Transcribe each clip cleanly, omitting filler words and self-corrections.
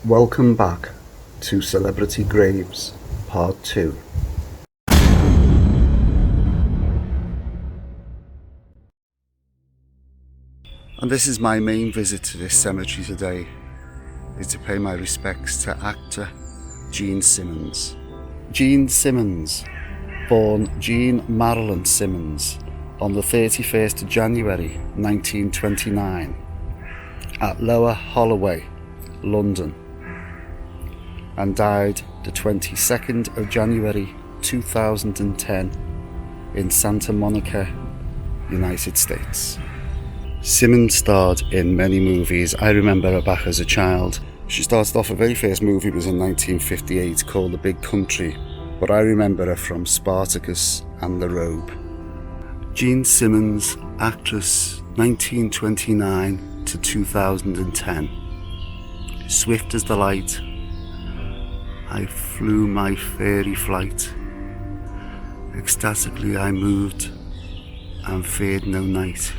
Welcome back to Celebrity Graves, Part 2. And this is my main visit to this cemetery today, is to pay my respects to actor Gene Simmons. Gene Simmons, born Jean Marilyn Simmons on the 31st of January 1929 at Lower Holloway, London, and died the 22nd of January 2010 in Santa Monica, United States. Simmons starred in many movies. I remember her back as a child. She started off, her very first movie was in 1958 called The Big Country, but I remember her from Spartacus and The Robe. Gene Simmons, actress, 1929 to 2010. Swift as the light, I flew my fairy flight. Ecstatically I moved and feared no night.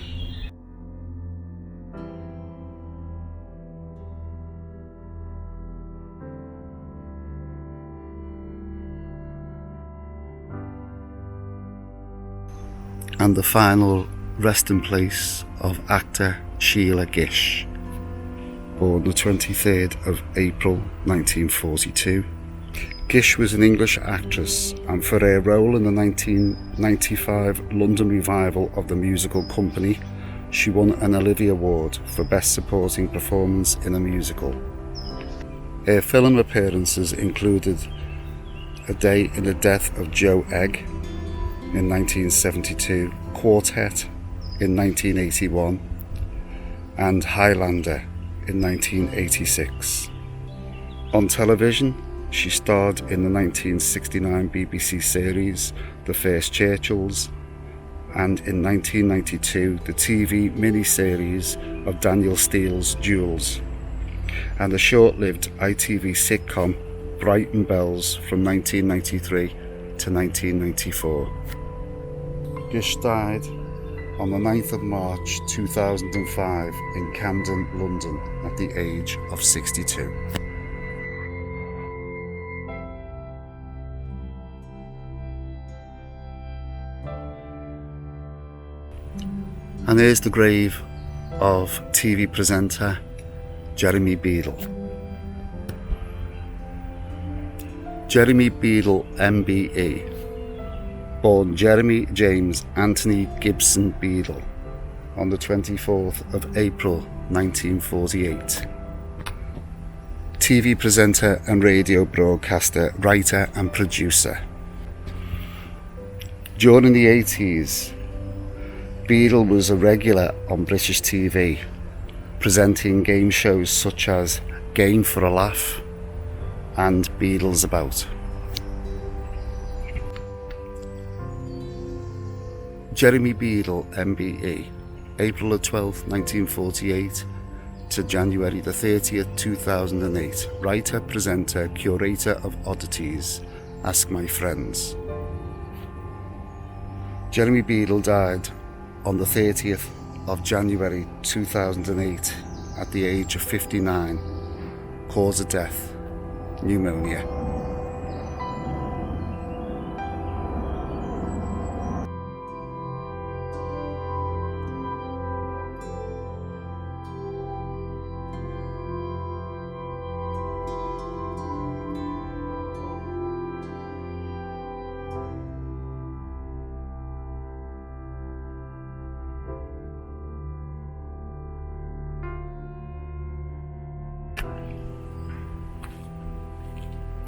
And the final resting place of actor Sheila Gish, born the 23rd of April 1942. Gish was an English actress, and for her role in the 1995 London revival of The Musical Company, she won an Olivia Award for Best Supporting Performance in a Musical. Her film appearances included A Day in the Death of Joe Egg in 1972, Quartet in 1981, and Highlander in 1986. On television, she starred in the 1969 BBC series The First Churchills, and in 1992 the TV miniseries of Daniel Steele's Duels, and the short-lived ITV sitcom Brighton Bells from 1993 to 1994. Gish died on the 9th of March 2005 in Camden, London, at the age of 62. And here's the grave of TV presenter Jeremy Beadle. Jeremy Beadle, MBE, born Jeremy James Anthony Gibson Beadle on the 24th of April 1948. TV presenter and radio broadcaster, writer and producer. During the 80s, Beadle was a regular on British TV, presenting game shows such as Game for a Laugh and Beadle's About. Jeremy Beadle, MBE, April the 12th, 1948 to January the 30th, 2008. Writer, presenter, curator of oddities, Ask My Friends. Jeremy Beadle died on the 30th of January 2008 at the age of 59. Cause of death, pneumonia.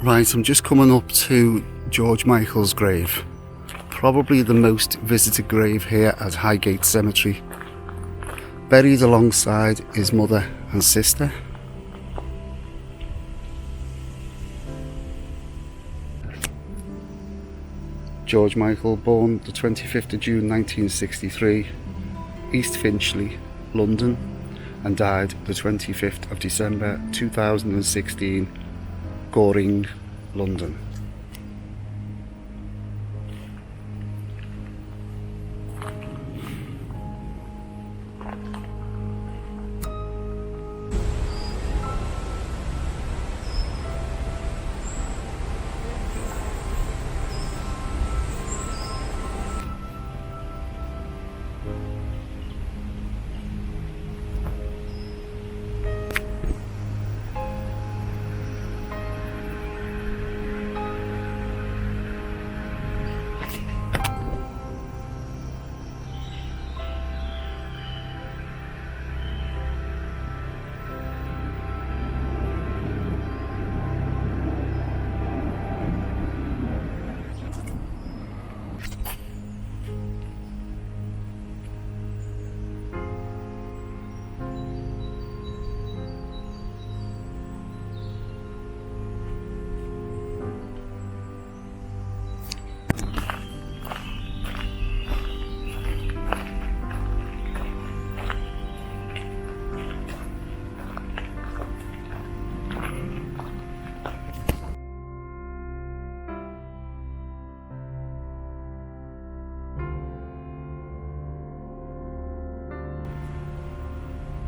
Right, I'm just coming up to George Michael's grave. Probably the most visited grave here at Highgate Cemetery. Buried alongside his mother and sister. George Michael, born the 25th of June 1963, East Finchley, London, and died the 25th of December 2016, Goring, London.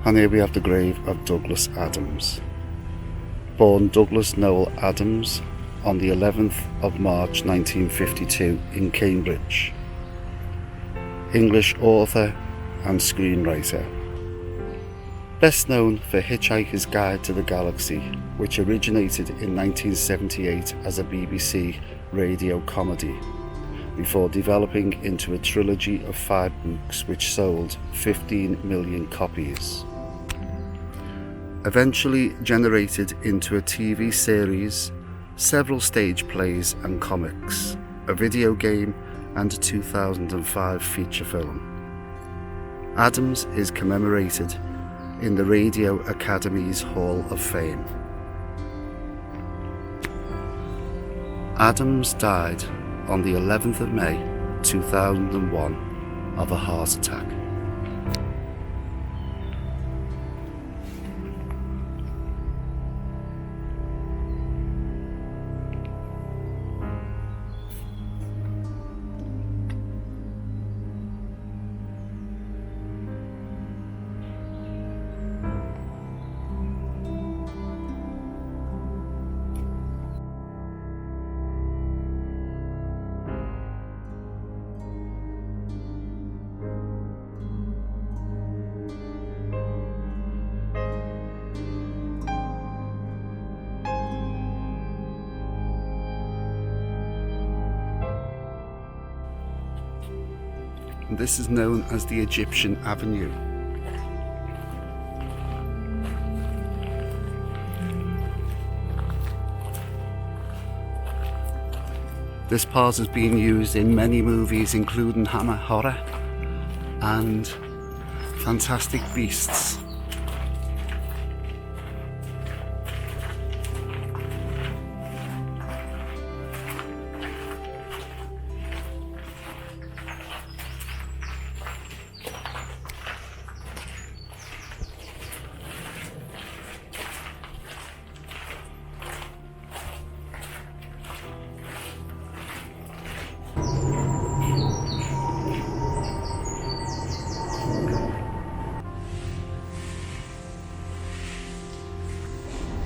And here we have the grave of Douglas Adams. Born Douglas Noel Adams on the 11th of March 1952 in Cambridge. English author and screenwriter. Best known for Hitchhiker's Guide to the Galaxy, which originated in 1978 as a BBC radio comedy, before developing into a trilogy of 5 books which sold 15 million copies. Eventually generated into a TV series, several stage plays and comics, a video game and a 2005 feature film. Adams is commemorated in the Radio Academy's Hall of Fame. Adams died on the 11th of May 2001 of a heart attack. This is known as the Egyptian Avenue. This part has been used in many movies including Hammer Horror and Fantastic Beasts.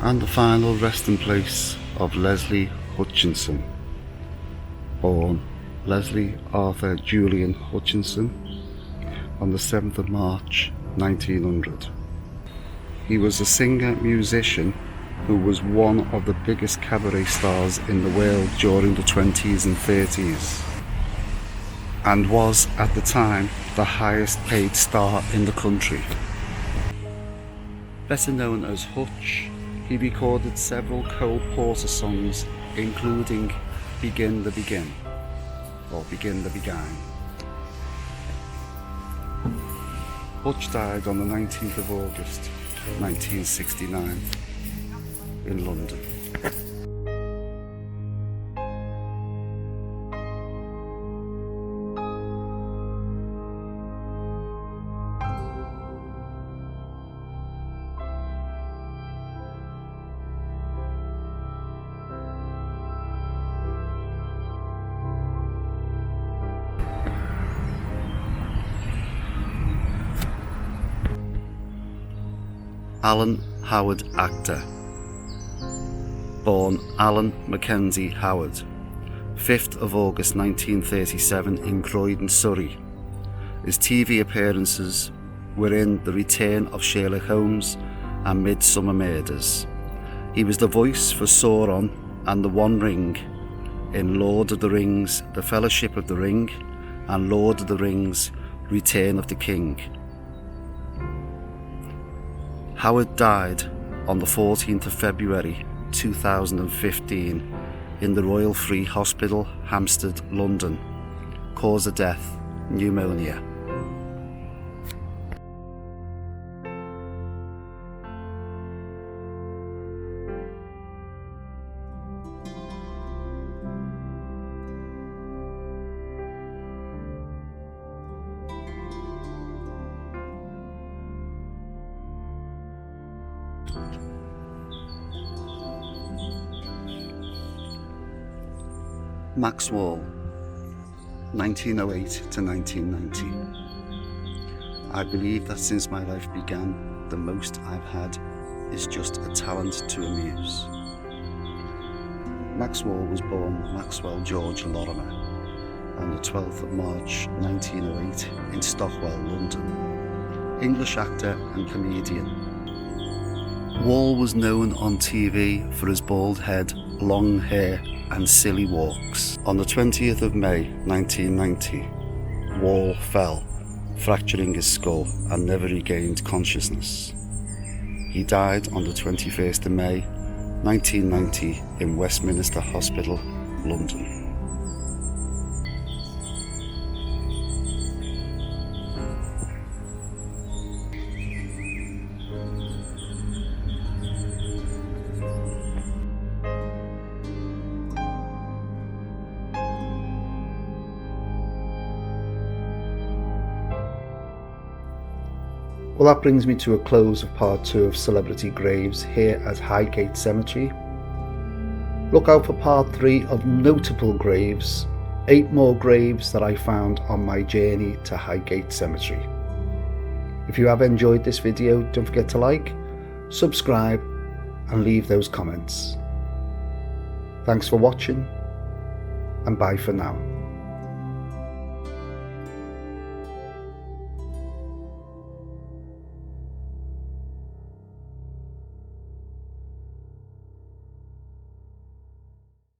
And the final resting place of Leslie Hutchinson, born Leslie Arthur Julian Hutchinson on the 7th of March 1900. He was a singer-musician who was one of the biggest cabaret stars in the world during the 20s and 30s, and was at the time the highest paid star in the country. Better known as Hutch, he recorded several Cole Porter songs, including Begin the Begin, or Begin the Beguine. Hutch died on the 19th of August 1969 in London. Alan Howard, actor. Born Alan Mackenzie Howard, 5th of August 1937 in Croydon, Surrey. His TV appearances were in The Return of Sherlock Holmes and Midsummer Murders. He was the voice for Sauron and the One Ring in Lord of the Rings, The Fellowship of the Ring, and Lord of the Rings, Return of the King. Howard died on the 14th of February 2015 in the Royal Free Hospital, Hampstead, London. Cause of death, pneumonia. Maxwell, 1908 to 1990. I believe that since my life began, the most I've had is just a talent to amuse. Maxwell was born Maxwell George Lorimer on the 12th of March 1908 in Stockwell, London. English actor and comedian. Wall was known on TV for his bald head, long hair and silly walks. On the 20th of May 1990, Wall fell, fracturing his skull and never regained consciousness. He died on the 21st of May 1990 in Westminster Hospital, London. Well, that brings me to a close of part 2 of Celebrity Graves here at Highgate Cemetery. Look out for part 3 of Notable Graves, 8 more graves that I found on my journey to Highgate Cemetery. If you have enjoyed this video, don't forget to like, subscribe and leave those comments. Thanks for watching and bye for now.